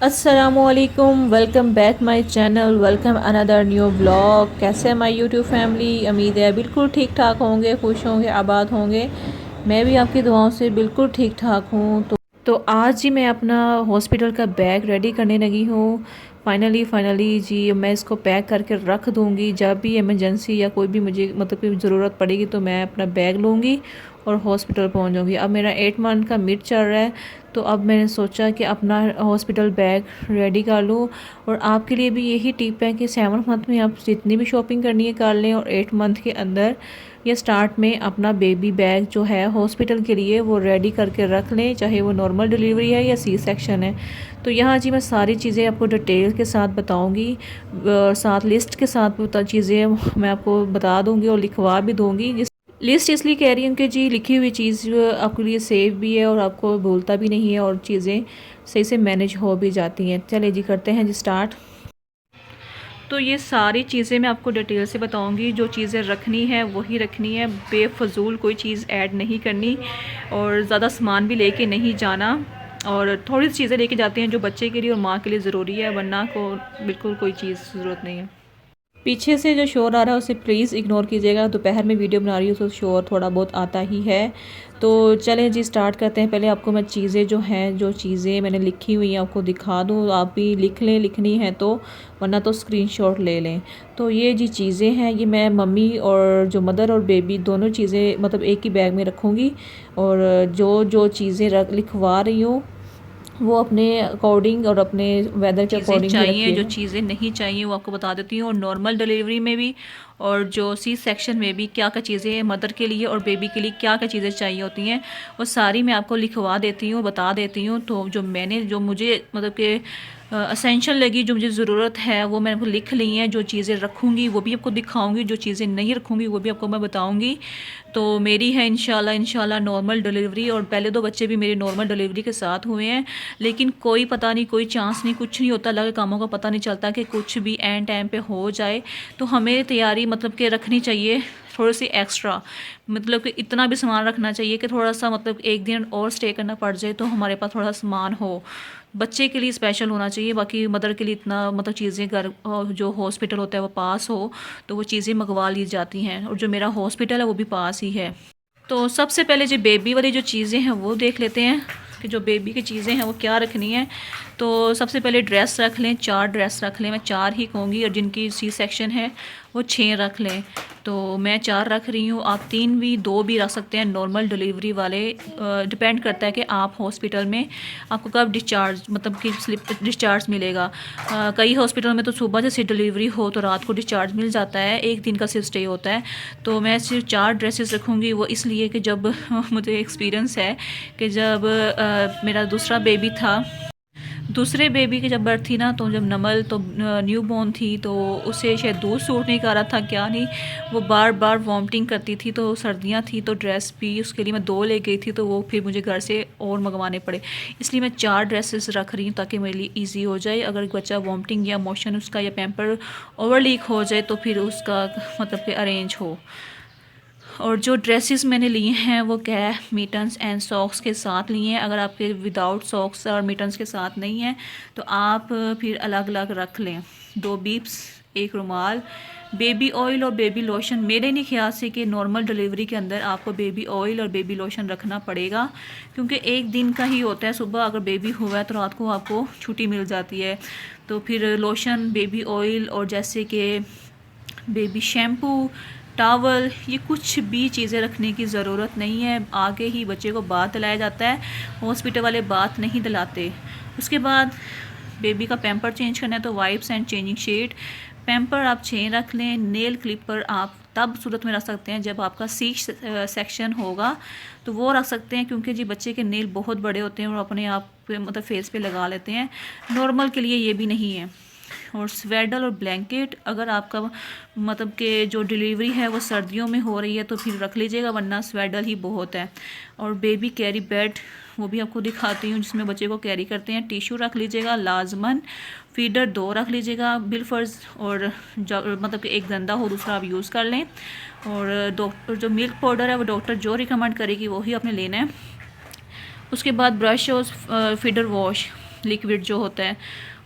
अस्सलामुअलैकुम, welcome back my channel, welcome another new blog. कैसे है माय यूट्यूब फैमिली? उम्मीद है बिल्कुल ठीक ठाक होंगे, खुश होंगे, आबाद होंगे। मैं भी आपकी दुआओं से बिल्कुल ठीक ठाक हूँ। तो आज ही मैं अपना हॉस्पिटल का बैग रेडी करने लगी हूँ। फाइनली जी मैं इसको पैक करके रख दूँगी। जब भी इमरजेंसी या कोई भी मुझे मतलब कि ज़रूरत पड़ेगी तो मैं अपना बैग लूँगी और हॉस्पिटल पहुँच जाऊँगी। अब मेरा 8 मंथ का मिड चल रहा है, तो अब मैंने सोचा कि अपना हॉस्पिटल बैग रेडी कर लूँ। और आपके लिए भी यही टिप है कि 7 मंथ में आप जितनी भी शॉपिंग करनी है कर लें, और 8 मंथ के अंदर या स्टार्ट में अपना बेबी बैग जो है हॉस्पिटल के लिए वो रेडी करके रख लें, चाहे वो नॉर्मल डिलीवरी है या सी सेक्शन है। तो यहाँ जी मैं सारी चीज़ें आपको डिटेल के साथ बताऊँगी, साथ लिस्ट के साथ चीज़ें मैं आपको बता दूँगी और लिखवा भी दूँगी। लिस्ट इसलिए कह रही हूँ कि जी लिखी हुई चीज़ आपके लिए सेफ भी है और आपको भूलता भी नहीं है, और चीज़ें सही से मैनेज हो भी जाती हैं। चलिए जी करते हैं जी स्टार्ट। तो ये सारी चीज़ें मैं आपको डिटेल से बताऊंगी। जो चीज़ें रखनी है वही रखनी है, बेफजूल कोई चीज़ ऐड नहीं करनी, और ज़्यादा सामान भी लेके नहीं जाना। और थोड़ी सी चीज़ें लेके जाते हैं जो बच्चे के लिए और माँ के लिए ज़रूरी है, वरना को बिल्कुल कोई चीज़ ज़रूरत नहीं है। पीछे से जो शोर आ रहा है उसे प्लीज़ इग्नोर कीजिएगा, दोपहर में वीडियो बना रही हूँ तो शोर थोड़ा बहुत आता ही है। तो चलें जी स्टार्ट करते हैं। पहले आपको मैं चीज़ें जो हैं, जो चीज़ें मैंने लिखी हुई हैं आपको दिखा दूँ। आप भी लिख लें लिखनी है तो, वरना तो स्क्रीनशॉट ले लें। तो ये जी चीज़ें हैं, ये मैं मम्मी और जो मदर और बेबी दोनों चीज़ें मतलब एक ही बैग में रखूँगी। और जो जो चीज़ें लिखवा रही हूँ वो अपने अकॉर्डिंग और अपने वेदर के अकॉर्डिंग ही चाहिए। जो चीज़ें नहीं चाहिए वो आपको बता देती हूँ, और नॉर्मल डिलीवरी में भी और जो सी सेक्शन में भी क्या क्या चीज़ें मदर के लिए और बेबी के लिए क्या क्या चीज़ें चाहिए होती हैं वो सारी मैं आपको लिखवा देती हूँ, बता देती हूँ। तो जो मुझे मतलब कि असेंशियल लगी, जो मुझे ज़रूरत है वो मैंने लिख ली हैं। जो चीज़ें रखूँगी वो भी आपको दिखाऊँगी, जो चीज़ें नहीं रखूँगी वो भी आपको मैं बताऊँगी। तो मेरी है इंशाल्लाह नॉर्मल डिलीवरी, और पहले 2 बच्चे भी मेरे नॉर्मल डिलीवरी के साथ हुए हैं। लेकिन कोई पता नहीं, कोई चांस नहीं, कुछ नहीं होता, अल्लाह के कामों का पता नहीं चलता कि कुछ भी एंड टाइम पे हो जाए। तो हमें तैयारी मतलब कि रखनी चाहिए थोड़ी सी एक्स्ट्रा, मतलब कि इतना भी सामान रखना चाहिए कि थोड़ा सा मतलब एक दिन और स्टे करना पड़ जाए तो हमारे पास थोड़ा सामान हो। बच्चे के लिए स्पेशल होना चाहिए, बाकी मदर के लिए इतना मतलब चीज़ें घर जो हॉस्पिटल होता है वो पास हो तो वो चीज़ें मंगवा ली जाती हैं, और जो मेरा हॉस्पिटल है वो भी पास ही है। तो सबसे पहले जो बेबी वाली जो चीज़ें हैं वो देख लेते हैं कि जो बेबी की चीज़ें हैं वो क्या रखनी है। तो सबसे पहले ड्रेस रख लें, 4 ड्रेस रख लें, मैं 4 ही कहूँगी, और जिनकी सी सेक्शन है वो 6 रख लें। तो मैं 4 रख रही हूँ, आप 3 भी 2 भी रख सकते हैं नॉर्मल डिलीवरी वाले। डिपेंड करता है कि आप हॉस्पिटल में आपको कब डिस्चार्ज मतलब कि स्लिप डिस्चार्ज मिलेगा। कई हॉस्पिटल में तो सुबह जैसे डिलीवरी हो तो रात को डिस्चार्ज मिल जाता है, 1 दिन का सिर्फ स्टे होता है। तो मैं सिर्फ 4 ड्रेसेस रखूँगी, वो इसलिए कि जब मुझे एक्सपीरियंस है कि जब मेरा दूसरा बेबी था, दूसरे बेबी की जब बर्थ थी ना, तो जब नमल तो न्यू बॉर्न थी, तो उसे शायद दूध सूट नहीं कर रहा था क्या नहीं, वो बार बार वॉमिटिंग करती थी। तो सर्दियाँ थी तो ड्रेस भी उसके लिए मैं 2 ले गई थी, तो वो फिर मुझे घर से और मंगवाने पड़े। इसलिए मैं 4 ड्रेसेस रख रही हूँ ताकि मेरे लिए ईजी हो जाए। अगर बच्चा वॉमिटिंग या मोशन उसका या पैम्पर ओवर लीक हो जाए तो फिर उसका मतलब कि अरेंज हो। और जो ड्रेसेस मैंने लिए हैं वो क्या है, मिटन्स एंड सॉक्स के साथ लिए हैं। अगर आपके विदाउट सॉक्स और मिटन्स के साथ नहीं हैं तो आप फिर अलग अलग रख लें। 2 बीप्स, 1 रुमाल, बेबी ऑयल और बेबी लोशन। मेरे नहीं ख्याल से कि नॉर्मल डिलीवरी के अंदर आपको बेबी ऑयल और बेबी लोशन रखना पड़ेगा, क्योंकि 1 दिन का ही होता है। सुबह अगर बेबी हुआ है तो रात को आपको छुट्टी मिल जाती है। तो फिर लोशन, बेबी ऑयल और जैसे कि बेबी शैम्पू, टावल, ये कुछ भी चीज़ें रखने की ज़रूरत नहीं है। आगे ही बच्चे को बाथ दिलाया जाता है, हॉस्पिटल वाले बाथ नहीं दिलाते। उसके बाद बेबी का पैम्पर चेंज करना है तो wipes and changing sheet. Pamper आप 6 रख लें। नेल क्लिपर आप तब सूरत में रख सकते हैं जब आपका सी सेक्शन होगा तो वो रख सकते हैं, क्योंकि जी बच्चे के नेल बहुत बड़े होते हैं और अपने आप मतलब फेस पे लगा लेते हैं। नॉर्मल के लिए ये भी नहीं है। और स्वेडल और ब्लैंकेट, अगर आपका मतलब कि जो डिलीवरी है वो सर्दियों में हो रही है तो फिर रख लीजिएगा, वरना स्वेडल ही बहुत है। और बेबी कैरी बेड वो भी आपको दिखाती हूँ जिसमें बच्चे को कैरी करते हैं। टिश्यू रख लीजिएगा लाजमन। फीडर 2 रख लीजिएगा बिलफर्ज, और मतलब कि एक गंदा हो दूसरा आप यूज़ कर लें। और डॉक्टर जो मिल्क पाउडर है वो डॉक्टर जो रिकमेंड करेगी वही आपने लेना है। उसके बाद ब्रश और फीडर वॉश। लिक्विड जो होता है,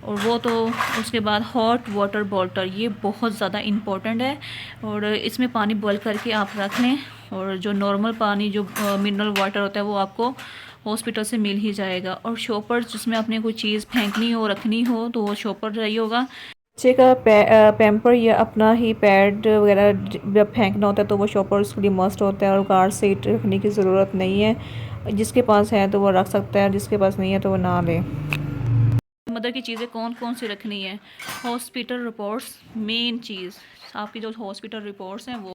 और वो तो उसके बाद हॉट वाटर बॉटल, ये बहुत ज़्यादा इम्पोर्टेंट है। और इसमें पानी बॉईल करके आप रख लें, और जो नॉर्मल पानी जो मिनरल वाटर होता है वो आपको हॉस्पिटल से मिल ही जाएगा। और शॉपर जिसमें आपने कोई चीज़ फेंकनी हो रखनी हो तो वो शॉपर चाहिए होगा। बच्चे का पैम्पर या अपना ही पैड वगैरह जब फेंकना होता है तो वो शॉपर उसके लिए मस्ट होता है, और कार सीट रखने की ज़रूरत नहीं है। जिसके पास है तो वो रख सकता है, जिसके पास नहीं है तो वो ना ले। मदर की चीज़ें कौन कौन सी रखनी है? हॉस्पिटल रिपोर्ट्स, मेन चीज़ आपकी जो हॉस्पिटल रिपोर्ट्स हैं वो।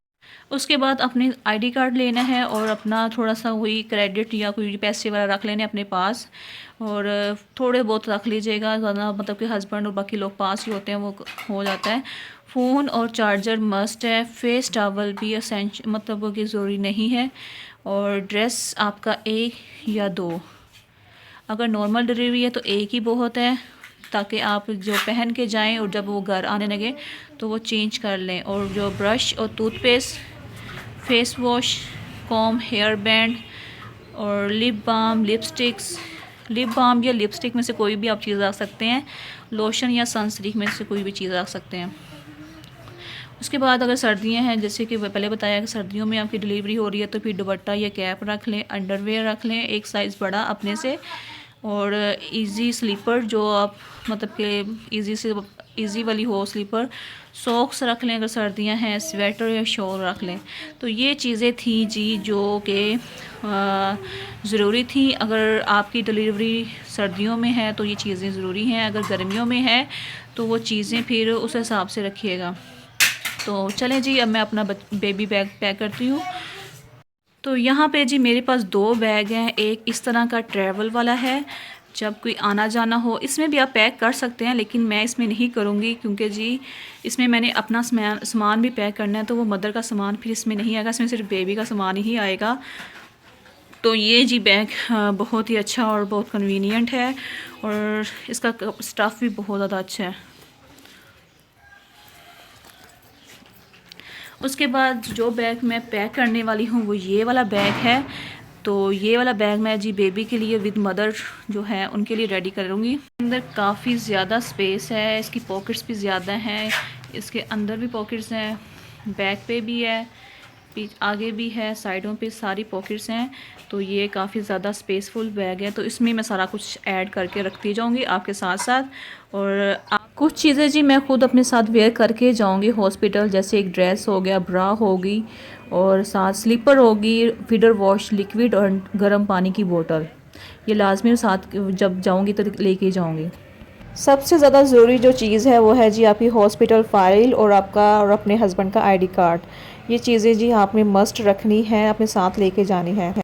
उसके बाद अपने आईडी कार्ड लेना है, और अपना थोड़ा सा वही क्रेडिट या कोई पैसे वाला रख लेने अपने पास, और थोड़े बहुत रख लीजिएगा, ज़्यादा मतलब कि हस्बैंड और बाकी लोग पास ही होते हैं वो हो जाता है। फ़ोन और चार्जर मस्ट है। फेस टॉवल भी मतलब कि ज़रूरी नहीं है। और ड्रेस आपका एक या दो, अगर नॉर्मल डिलीवरी है तो एक ही बहुत है, ताकि आप जो पहन के जाएं और जब वो घर आने लगे तो वो चेंज कर लें। और जो ब्रश और toothpaste, face wash, comb, hair band और lip balm, lipsticks, lip balm या लिपस्टिक में से कोई भी आप चीज़ रख सकते हैं। लोशन या सनस्क्रीन में से कोई भी चीज़ रख सकते हैं। उसके बाद अगर सर्दियां हैं, जैसे कि पहले बताया कि सर्दियों में आपकी डिलीवरी हो रही है, तो फिर दुपट्टा या कैप रख लें, अंडरवेयर रख लें एक साइज़ बड़ा अपने से, और इजी स्लीपर जो आप मतलब कि इजी वाली हो स्लीपर, सॉक्स रख लें अगर सर्दियां हैं, स्वेटर या शॉल रख लें। तो ये चीज़ें थी जी जो कि ज़रूरी थी। अगर आपकी डिलीवरी सर्दियों में है तो ये चीज़ें ज़रूरी हैं, अगर गर्मियों में है तो वो चीज़ें फिर उस हिसाब से रखिएगा। तो चलें जी, अब मैं अपना बेबी बैग पैक करती हूँ। तो यहाँ पे जी मेरे पास 2 बैग हैं। एक इस तरह का ट्रैवल वाला है, जब कोई आना जाना हो इसमें भी आप पैक कर सकते हैं, लेकिन मैं इसमें नहीं करूँगी क्योंकि जी इसमें मैंने अपना सामान भी पैक करना है, तो वो मदर का सामान फिर इसमें नहीं आएगा, इसमें सिर्फ बेबी का सामान ही आएगा। तो ये जी बैग बहुत ही अच्छा और बहुत कन्वीनियंट है, और इसका स्टफ़ भी बहुत ज़्यादा अच्छा है। उसके बाद जो बैग मैं पैक करने वाली हूँ वो ये वाला बैग है। तो ये वाला बैग मैं जी बेबी के लिए विद मदर जो है उनके लिए रेडी करूँगी। अंदर काफ़ी ज़्यादा स्पेस है, इसकी पॉकेट्स भी ज़्यादा हैं, इसके अंदर भी पॉकेट्स हैं, बैक पे भी है, आगे भी है, साइडों पे सारी पॉकेट्स हैं। तो ये काफ़ी ज़्यादा स्पेसफुल बैग है, तो इसमें मैं सारा कुछ ऐड करके रखती जाऊँगी आपके साथ साथ। और कुछ चीज़ें जी मैं ख़ुद अपने साथ वेयर करके जाऊँगी हॉस्पिटल, जैसे एक ड्रेस हो गया, ब्रा होगी, और साथ स्लीपर होगी, फीडर वॉश, लिक्विड और गर्म पानी की बोतल। ये लाजमी साथ जब जाऊँगी तो लेके जाऊँगी। सबसे ज़्यादा ज़रूरी जो चीज़ है वो है जी आपकी हॉस्पिटल फ़ाइल और आपका और अपने हस्बैंड का आईडी कार्ड। ये चीज़ें जी आपने मस्ट रखनी है, अपने साथ लेके जानी है।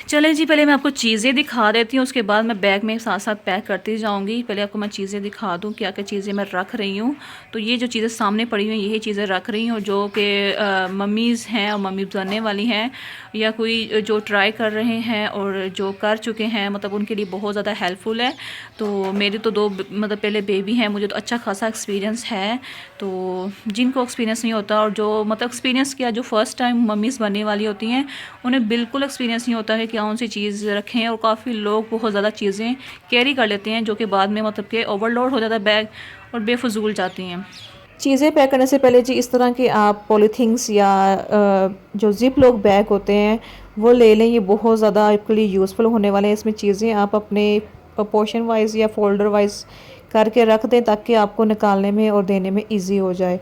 चलें जी, पहले मैं आपको चीज़ें दिखा देती हूँ, उसके बाद मैं बैग में साथ साथ पैक करती जाऊँगी। पहले आपको मैं चीज़ें दिखा दूँ क्या क्या चीज़ें मैं रख रही हूँ। तो ये जो चीज़ें सामने पड़ी हुई हैं यही चीज़ें रख रही हूँ, जो कि मम्मीज़ हैं और मम्मी बनने वाली हैं, या कोई जो ट्राई कर रहे हैं और जो कर चुके हैं, मतलब उनके लिए बहुत ज़्यादा हेल्पफुल है। तो मेरे तो 2 मतलब पहले बेबी हैं, मुझे तो अच्छा खासा एक्सपीरियंस है। तो जिनको एक्सपीरियंस नहीं होता, और जो मतलब एक्सपीरियंस किया, जो फ़र्स्ट टाइम मम्मीज़ बनने वाली होती हैं, उन्हें बिल्कुल एक्सपीरियंस नहीं होता है कि कौन सी चीज़ रखें। और काफ़ी लोग बहुत ज़्यादा चीज़ें कैरी कर लेते हैं, जो कि बाद में मतलब कि ओवरलोड हो जाता है बैग और बेफजूल जाती हैं। चीज़ें पैक करने से पहले जी इस तरह के आप पॉलीथीन्स या जो जिप लॉक बैग होते हैं वो ले लें। ये बहुत ज़्यादा आपके लिए यूज़फुल होने वाले हैं। इसमें चीज़ें आप अपने पोर्शन वाइज या फोल्डर वाइज करके रख दें, ताकि आपको निकालने में और देने में ईजी हो जाए।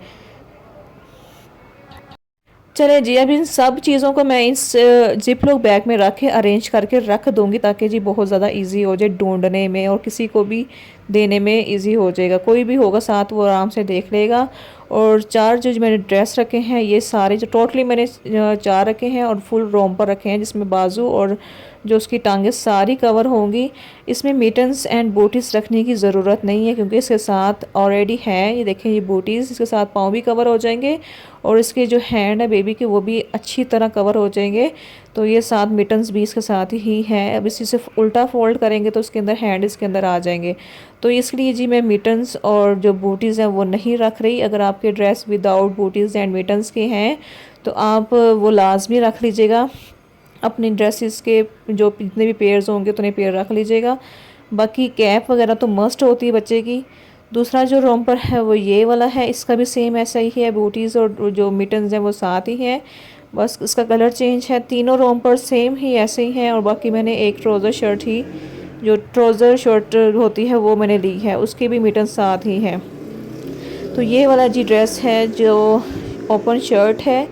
चले जी, अब इन सब चीज़ों को मैं इस जिप लॉक बैग में रख के अरेंज करके रख दूँगी, ताकि जी बहुत ज़्यादा इजी हो जाए ढूंढने में, और किसी को भी देने में इजी हो जाएगा। कोई भी होगा साथ वो आराम से देख लेगा। और 4 जो मैंने ड्रेस रखे हैं, ये सारे जो टोटली मैंने 4 रखे हैं और फुल रोम पर रखे हैं, जिसमें बाजू और जो उसकी टांगें सारी कवर होंगी। इसमें मिटन्स एंड बूटीज़ रखने की ज़रूरत नहीं है, क्योंकि इसके साथ ऑलरेडी है। ये देखें, ये बूटीज़, इसके साथ पाँव भी कवर हो जाएंगे, और इसके जो हैंड है बेबी के वो भी अच्छी तरह कवर हो जाएंगे। तो ये साथ मिटन्स भी इसके साथ ही हैं। अब इसी से उल्टा फोल्ड करेंगे तो उसके अंदर हैंड इसके अंदर आ जाएंगे। तो इसलिए जी मैं मिटन्स और जो बूटीज़ हैं वो नहीं रख रही। अगर आपके dress without booties and mittens के हैं तो आप वो लाजमी रख लीजिएगा। अपनी ड्रेसेस के जो जितने भी पेयर्स होंगे उतने पेयर रख लीजिएगा। बाकी कैप वगैरह तो मस्ट होती है बच्चे की। दूसरा जो रोम्पर है वो ये वाला है, इसका भी सेम ऐसा ही है, बूटीज़ और जो मिटन्स हैं वो साथ ही हैं, बस इसका कलर चेंज है। तीनों रोम्पर सेम ही ऐसे ही हैं। और बाकी मैंने एक ट्राउज़र शर्ट ही, जो ट्राउज़र शर्ट होती है वो मैंने ली है, उसके भी मिटन साथ ही हैं। तो ये वाला जी ड्रेस है जो ओपन शर्ट है,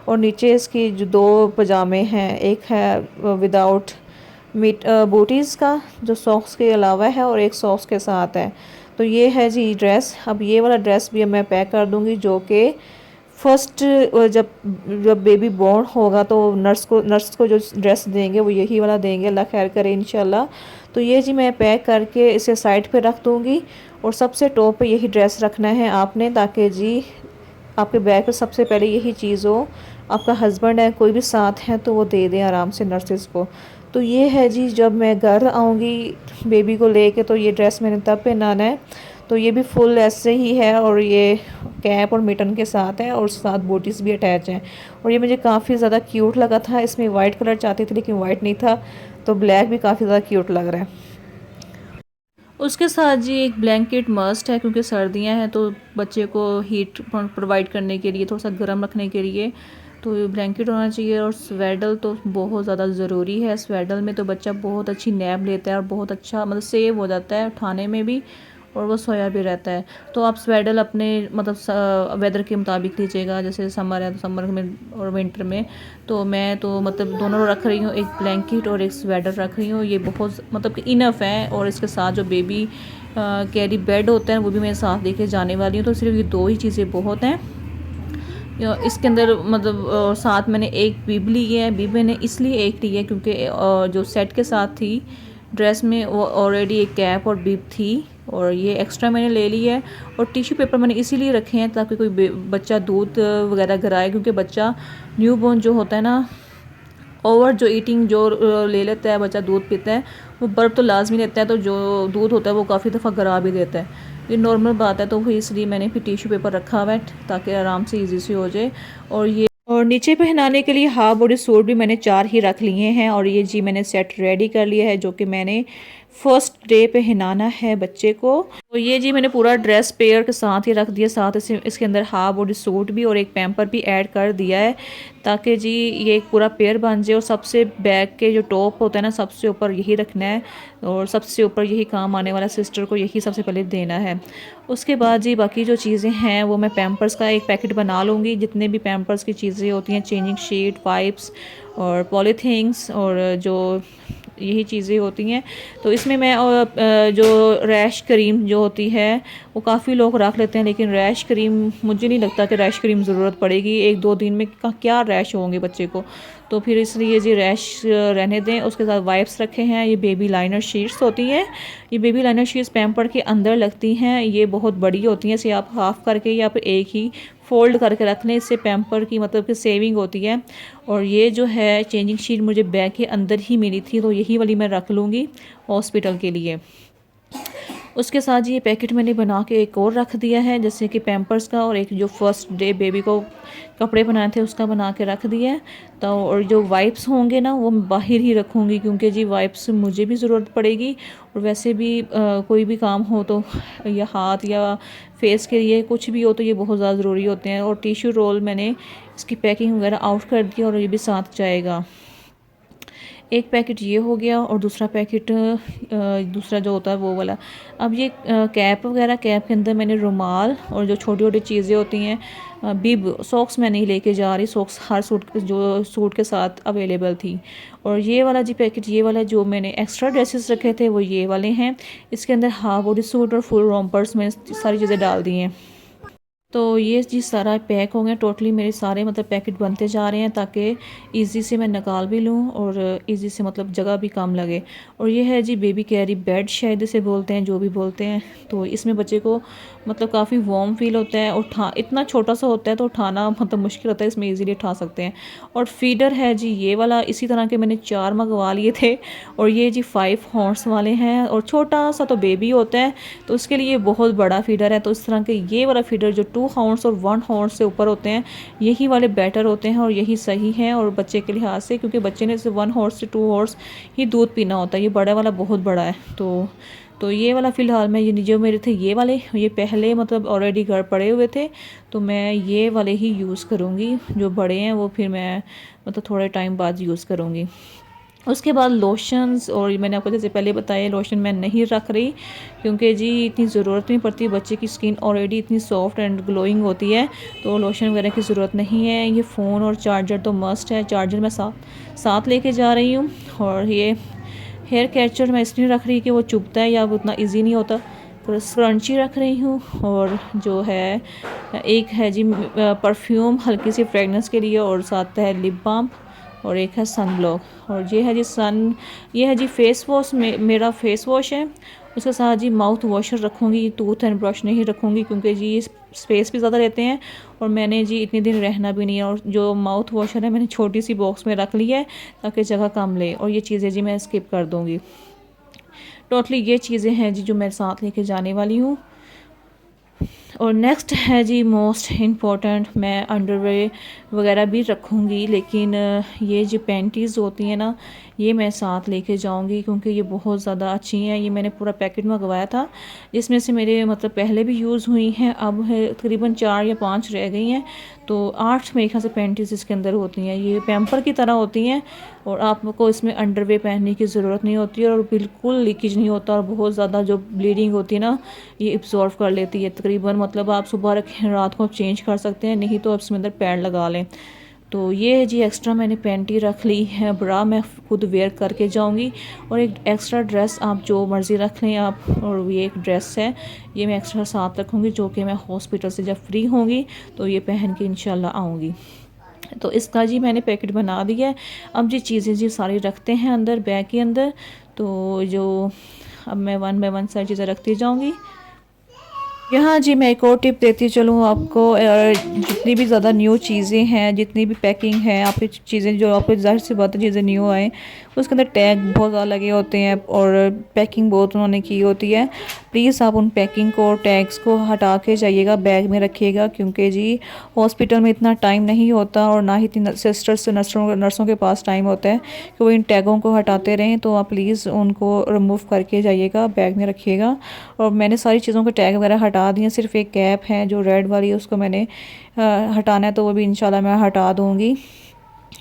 और नीचे इसकी जो दो पजामे हैं, एक है विदाउट मीट बूटीज़ का जो सॉक्स के अलावा है, और एक सॉक्स के साथ है। तो ये है जी ड्रेस। अब ये वाला ड्रेस भी मैं पैक कर दूंगी, जो कि फर्स्ट जब जब बेबी बॉर्न होगा तो नर्स को जो ड्रेस देंगे वो यही वाला देंगे, अल्लाह खैर करे इंशाल्लाह। तो ये जी मैं पैक करके इसे साइड पे रख दूँगी, और सबसे टॉप पे यही ड्रेस रखना है आपने, ताकि जी आपके बैग पे सबसे पहले यही चीज़ हो। आपका हस्बैंड है, कोई भी साथ है, तो वो दे दें आराम से नर्सेज़ को। तो ये है जी, जब मैं घर आऊँगी बेबी को लेके तो ये ड्रेस मैंने तब पहनाना है। तो ये भी फुल ऐसे ही है, और ये कैप और मिटन के साथ है, और साथ बोटीज भी अटैच हैं। और ये मुझे काफ़ी ज़्यादा क्यूट लगा था। इसमें वाइट कलर चाहती थी लेकिन वाइट नहीं था, तो ब्लैक भी काफ़ी ज़्यादा क्यूट लग रहा है। उसके साथ जी एक ब्लैंकेट मस्ट है, क्योंकि सर्दियां हैं तो बच्चे को हीट प्रोवाइड करने के लिए, थोड़ा सा गर्म रखने के लिए तो ब्लैंकेट होना चाहिए। और स्वेडल तो बहुत ज़्यादा ज़रूरी है। स्वेडल में तो बच्चा बहुत अच्छी नैप लेता है, और बहुत अच्छा मतलब सेव हो जाता है उठाने में भी, और वो सोया भी रहता है। तो आप स्वेडल अपने मतलब वेदर के मुताबिक लीजिएगा, जैसे समर है तो समर में, और विंटर में तो मैं तो मतलब दोनों रख रही हूँ, एक ब्लैंकेट और एक स्वेटर रख रही हूँ। ये बहुत मतलब कि इनफ है। और इसके साथ जो बेबी कैरी बेड होता है वो भी मैं साथ लेके जाने वाली हूँ। तो सिर्फ ये दो ही चीज़ें बहुत हैं इसके अंदर। मतलब साथ मैंने एक बीब ली है। बीब मैंने इसलिए एक ली है क्योंकि जो सेट के साथ थी ड्रेस में वो ऑलरेडी एक कैप और बीब थी, और ये एक्स्ट्रा मैंने ले ली है। और टिश्यू पेपर मैंने इसीलिए रखे हैं ताकि कोई बच्चा दूध वगैरह गिराए, क्योंकि बच्चा न्यूबॉर्न जो होता है ना, ओवर जो ईटिंग जो ले लेता है बच्चा, दूध पीता है, वो बर्फ तो लाजमी लेता है, तो जो दूध होता है वो काफ़ी दफ़ा गिरा भी देता है। ये नॉर्मल बात है। तो फिर इसलिए मैंने फिर टिश्यू पेपर रखा हुआ है ताकि आराम से ईजी से हो जाए। और नीचे पहनाने के लिए हाफ बॉडी सूट भी मैंने 4 ही रख लिए हैं। और ये जी मैंने सेट रेडी कर लिया है, जो कि मैंने फर्स्ट डे पहनाना है बच्चे को। तो ये जी मैंने पूरा ड्रेस पेयर के साथ ही रख दिया, साथ इसके अंदर हाफ बॉडी सूट भी और एक पैम्पर भी ऐड कर दिया है, ताकि जी ये एक पूरा पेयर बन जाए। और सबसे बैक के जो टॉप होता है ना, सबसे ऊपर यही रखना है, और सबसे ऊपर यही काम आने वाला, सिस्टर को यही सबसे पहले देना है। उसके बाद जी बाकी जो चीज़ें हैं वो मैं पैम्पर्स का एक पैकेट बना लूँगी। जितने भी पैम्पर्स की चीज़ें होती हैं, चेंजिंग शीट, वाइप्स और पॉलीथिंग्स और जो यही चीज़ें होती हैं। तो इसमें मैं जो रैश क्रीम जो होती है वो काफ़ी लोग रख लेते हैं, लेकिन रैश क्रीम मुझे नहीं लगता कि रैश क्रीम ज़रूरत पड़ेगी। 1-2 दिन में क्या रैश होंगे बच्चे को, तो फिर इसलिए जी रैश रहने दें। उसके साथ वाइप्स रखे हैं। ये बेबी लाइनर शीट्स होती हैं। ये बेबी लाइनर शीट्स पैम्पर के अंदर लगती हैं। ये बहुत बड़ी होती हैं, इसे आप हाफ़ करके या फिर एक ही फ़ोल्ड करके रख लें, इससे पैम्पर की मतलब कि सेविंग होती है। और ये जो है चेंजिंग शीट मुझे बैग के अंदर ही मिली थी, तो यही वाली मैं रख लूँगी हॉस्पिटल के लिए। उसके साथ ये पैकेट मैंने बना के एक और रख दिया है, जैसे कि पैम्पर्स का, और एक जो फर्स्ट डे बेबी को कपड़े बनाए थे उसका बना के रख दिया है। तो और जो वाइप्स होंगे ना वो मैं बाहर ही रखूँगी, क्योंकि जी वाइप्स मुझे भी ज़रूरत पड़ेगी। और वैसे भी कोई भी काम हो तो, या हाथ या फेस के लिए कुछ भी हो तो ये बहुत ज़्यादा ज़रूरी होते हैं। और टिश्यू रोल मैंने इसकी पैकिंग वगैरह आउट कर दी, और ये भी साथ जाएगा। एक पैकेट ये हो गया, और दूसरा पैकेट दूसरा जो होता है वो वाला। अब ये कैप वगैरह, कैप के अंदर मैंने रुमाल और जो छोटी छोटी चीज़ें होती हैं, बिब, सॉक्स मैं नहीं लेके जा रही, सॉक्स हर सूट के साथ अवेलेबल थी। और ये वाला जी पैकेट, ये वाला जो मैंने एक्स्ट्रा ड्रेसेस रखे थे वो ये वाले हैं। इसके अंदर हाफ बॉडी सूट और फुल रोम्पर्स में सारी चीज़ें डाल दी हैं। तो ये जी सारा पैक हो गया। टोटली मेरे सारे मतलब पैकेट बनते जा रहे हैं, ताकि इजी से मैं निकाल भी लूँ और इजी से मतलब जगह भी कम लगे। और ये है जी बेबी कैरी बेड, शायद इसे बोलते हैं, जो भी बोलते हैं। तो इसमें बच्चे को मतलब काफ़ी वार्म फील होता है। इतना छोटा सा होता है तो उठाना मतलब मुश्किल होता है, इसमें ईज़िली उठा सकते हैं। और फीडर है जी ये वाला, इसी तरह के मैंने 4 मंगवा लिए थे। और ये जी 5 हॉर्स वाले हैं, और छोटा सा तो बेबी होता है तो उसके लिए बहुत बड़ा फीडर है। तो इस तरह के ये वाला फीडर जो 2 हॉर्स और 1 हॉर्स से ऊपर होते हैं यही वाले बेटर होते हैं और यही सही है और बच्चे के लिहाज से, क्योंकि बच्चे ने सिर्फ 1 हॉर्स से 2 हॉर्स ही दूध पीना होता है। ये बड़ा वाला बहुत बड़ा है। तो ये वाला फ़िलहाल मैं ये जो मेरे थे ये वाले, ये पहले मतलब ऑलरेडी घर पड़े हुए थे, तो मैं ये वाले ही यूज़ करूँगी। जो बड़े हैं वो फिर मैं मतलब थोड़े टाइम बाद यूज़ करूँगी। उसके बाद लोशंस, और मैंने आपको जैसे पहले बताया लोशन मैं नहीं रख रही क्योंकि जी इतनी ज़रूरत नहीं पड़ती, बच्चे की स्किन ऑलरेडी इतनी सॉफ्ट एंड ग्लोइंग होती है, तो लोशन वगैरह की ज़रूरत नहीं है। ये फ़ोन और चार्जर तो मस्ट है, चार्जर मैं साथ लेके जा रही हूँ। और ये हेयर कैचर मैं इसलिए रख रही कि वो चुभता है या वो उतना ईजी नहीं होता, तो स्क्रंची रख रही हूँ। और जो है एक है जी परफ्यूम हल्की सी फ्रेगनेंस के लिए, और साथ है लिप बाम, और एक है सन ब्लॉक। और ये है जी ये है जी फेस वॉश, मेरा फेस वॉश है। उसके साथ जी माउथ वॉशर रखूँगी, टूथ एंड ब्रश नहीं रखूँगी क्योंकि जी स्पेस भी ज़्यादा रहते हैं और मैंने जी इतने दिन रहना भी नहीं है। और जो माउथ वॉशर है मैंने छोटी सी बॉक्स में रख ली है ताकि जगह कम ले, और ये चीज़ें जी मैं स्किप कर दूँगी। टोटली ये चीज़ें हैं जी जो मैं साथ लेके जाने वाली हूँ। और नेक्स्ट है जी मोस्ट इम्पॉर्टेंट, मैं अंडरवेयर वगैरह भी रखूँगी, लेकिन ये जो पैंटीज़ होती हैं ना ये मैं साथ लेके जाऊँगी क्योंकि ये बहुत ज़्यादा अच्छी हैं। ये मैंने पूरा पैकेट मंगवाया था जिसमें से मेरे मतलब पहले भी यूज़ हुई हैं, अब है तकरीबन 4 या 5 रह गई हैं, तो 8 मेरे ख्याल से पैंटीज़ इसके अंदर होती हैं। ये पैम्पर की तरह होती हैं और आपको इसमें अंडरवेयर पहनने की ज़रूरत नहीं होती है और बिल्कुल लीकेज नहीं होता, और बहुत ज़्यादा जो ब्लीडिंग होती है ना ये एब्जॉर्व कर लेती है तकरीबन। मतलब आप सुबह रखें रात को आप चेंज कर सकते हैं, नहीं तो आप इसमें अंदर पैड लगा लें। तो ये है जी एक्स्ट्रा मैंने पैंटी रख ली है, ब्रा मैं खुद वेयर करके जाऊंगी, और एक एक्स्ट्रा ड्रेस आप जो मर्ज़ी रख लें आप, और ये एक ड्रेस है ये मैं एक्स्ट्रा साथ रखूँगी जो कि मैं हॉस्पिटल से जब फ्री होंगी तो ये पहन के इंशाल्लाह आऊँगी। तो इसका जी मैंने पैकेट बना दिया है। अब जी चीज़ें जी सारी रखते हैं अंदर बैग के अंदर, तो जो अब मैं 1 बाय 1 सारी चीज़ें रखती जाऊँगी। यहाँ जी मैं एक और टिप देती चलूँ आपको, जितनी भी ज़्यादा न्यू चीज़ें हैं, जितनी भी पैकिंग है आपकी चीज़ें जो आपको ज़ाहिर सी बात है चीज़ें न्यू आए उसके अंदर टैग बहुत ज़्यादा लगे होते हैं और पैकिंग बहुत उन्होंने की होती है। प्लीज़ आप उन पैकिंग को टैग्स को हटा के जाइएगा, बैग में रखिएगा, क्योंकि जी हॉस्पिटल में इतना टाइम नहीं होता और ना ही इतनी सिस्टर्स नर्सों के पास टाइम होता है कि वो इन टैगों को हटाते रहें। तो आप प्लीज़ उनको रिमूव करके जाइएगा, बैग में रखिएगा। और मैंने सारी चीज़ों के टैग वगैरह हटा दिए, सिर्फ एक कैप है जो रेड वाली है उसको मैंने हटाना है, तो वो भी इंशाल्लाह मैं हटा दूँगी।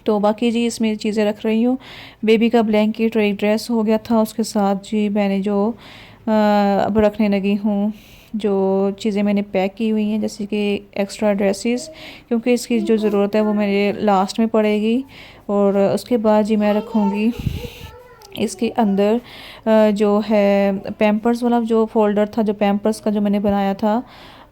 तो बाकी जी इसमें चीज़ें रख रही हूँ। बेबी का ब्लैंकेट और एक ड्रेस हो गया था, उसके साथ जी मैंने जो अब रखने लगी हूँ जो चीज़ें मैंने पैक की हुई हैं, जैसे कि एक्स्ट्रा ड्रेसेस, क्योंकि इसकी जो ज़रूरत है वो मेरे लास्ट में पड़ेगी। और उसके बाद जी मैं रखूँगी इसके अंदर जो है पैम्पर्स वाला जो फोल्डर था, जो पैम्पर्स का जो मैंने बनाया था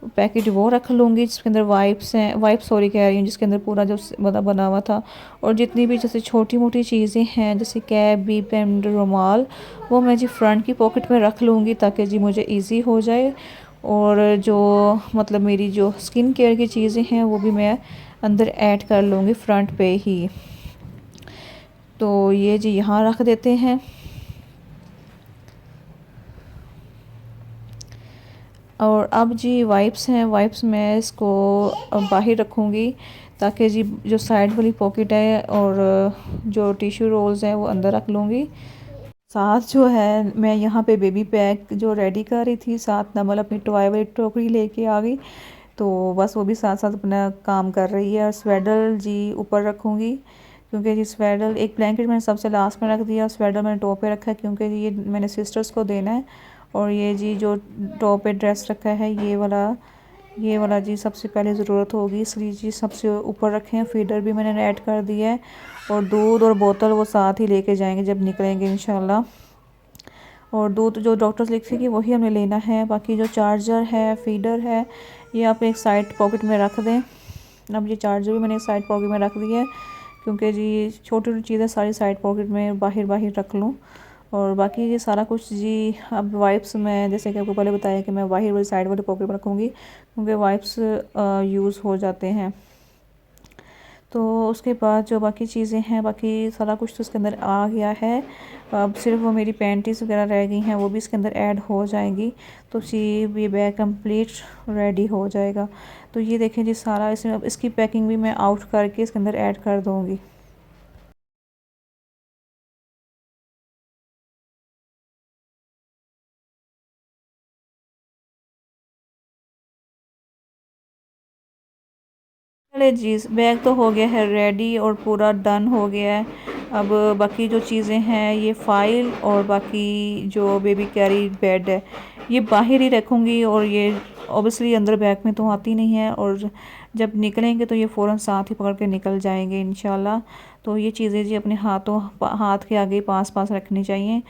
पैकेट, वो रख लूँगी, जिसके अंदर वाइप्स हैं, सॉरी कह रही हूँ, जिसके अंदर पूरा जो बना हुआ था। और जितनी भी जैसे छोटी मोटी चीज़ें हैं जैसे कैप, बीप एंड रुमाल, वो मैं जी फ्रंट की पॉकेट में रख लूँगी ताकि जी मुझे ईजी हो जाए। और जो मतलब मेरी जो स्किन केयर की चीज़ें हैं वो भी मैं अंदर ऐड कर लूँगी फ्रंट पे ही। तो ये जी यहाँ रख देते हैं। और अब जी वाइप्स हैं, वाइप्स मैं इसको बाहर रखूँगी ताकि जी जो साइड वाली पॉकेट है और जो टिश्यू रोल्स हैं वो अंदर रख लूँगी। साथ जो है मैं यहाँ पे बेबी पैक जो रेडी कर रही थी, साथ नमल अपनी टॉय वाली टोकरी लेके आ गई, तो बस वो भी साथ साथ अपना काम कर रही है। और स्वेडर जी ऊपर रखूँगी क्योंकि जी स्वेडर, एक ब्लैंकेट मैंने सबसे लास्ट में रख दिया, स्वेडर मैंने टॉप पे रखा है क्योंकि ये मैंने सिस्टर्स को देना है। और ये जी जो टॉप पे ड्रेस रखा है ये वाला जी सबसे पहले ज़रूरत होगी, इसलिए जी सबसे ऊपर रखे हैं। फीडर भी मैंने ऐड कर दिया है और दूध और बोतल वो साथ ही लेके जाएंगे जब निकलेंगे इंशाल्लाह। और दूध जो डॉक्टर्स लिखेंगे वही हमें लेना है। बाकी जो चार्जर है, फीडर है, ये आप एक साइड पॉकेट में रख दें। अब ये चार्जर भी मैंने एक साइड पॉकेट में रख दिया है क्योंकि जी छोटी छोटी चीज़ें सारी साइड पॉकेट में बाहर रख लूँ। और बाकी ये सारा कुछ जी अब वाइप्स में जैसे कि आपको पहले बताया कि मैं बाहर वाली साइड वाले पॉकेट में रखूँगी क्योंकि वाइप्स यूज़ हो जाते हैं। तो उसके बाद जो बाकी चीज़ें हैं, बाकी सारा कुछ तो इसके अंदर आ गया है। अब सिर्फ वो मेरी पैंटीज़ वगैरह रह गई हैं, वो भी इसके अंदर ऐड हो जाएंगी। तो जी ये बैग कंप्लीट रेडी हो जाएगा। तो ये देखें जी सारा इसमें, अब इसकी पैकिंग भी मैं आउट करके इसके अंदर ऐड कर दूँगी। चले जी बैग तो हो गया है रेडी और पूरा डन हो गया है। अब बाकी जो चीज़ें हैं, ये फ़ाइल और बाकी जो बेबी कैरी बेड है, ये बाहर ही रखूँगी। और ये ऑब्वियसली अंदर बैग में तो आती नहीं है, और जब निकलेंगे तो ये फ़ौरन साथ ही पकड़ के निकल जाएंगे इंशाल्लाह। तो ये चीज़ें जी अपने हाथ के आगे पास पास रखनी चाहिए।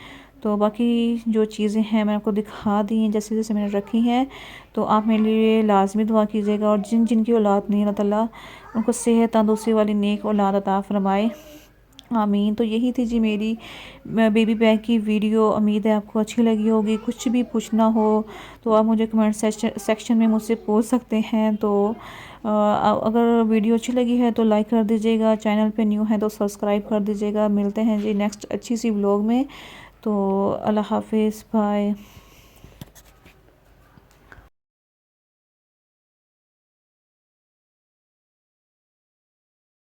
तो बाकी जो चीज़ें हैं मैंने आपको दिखा दी हैं जैसे जैसे मैंने रखी हैं। तो आप मेरे लिए लाजमी दुआ कीजिएगा, और जिन जिनकी औलाद नहीं, अल्लाह ताला उनको सेहत तंदुरुस्ती वाली नेक औलाद अता फरमाए, आमीन। तो यही थी जी मेरी बेबी बैग की वीडियो। उम्मीद है आपको अच्छी लगी होगी। कुछ भी पूछना हो तो आप मुझे कमेंट सेक्शन में मुझसे पूछ सकते हैं। तो अगर वीडियो अच्छी लगी है तो लाइक कर दीजिएगा, चैनल पे न्यू है तो सब्सक्राइब कर दीजिएगा। मिलते हैं जी नेक्स्ट अच्छी सी व्लॉग में। तो अल्लाह हाफिज़, बाय।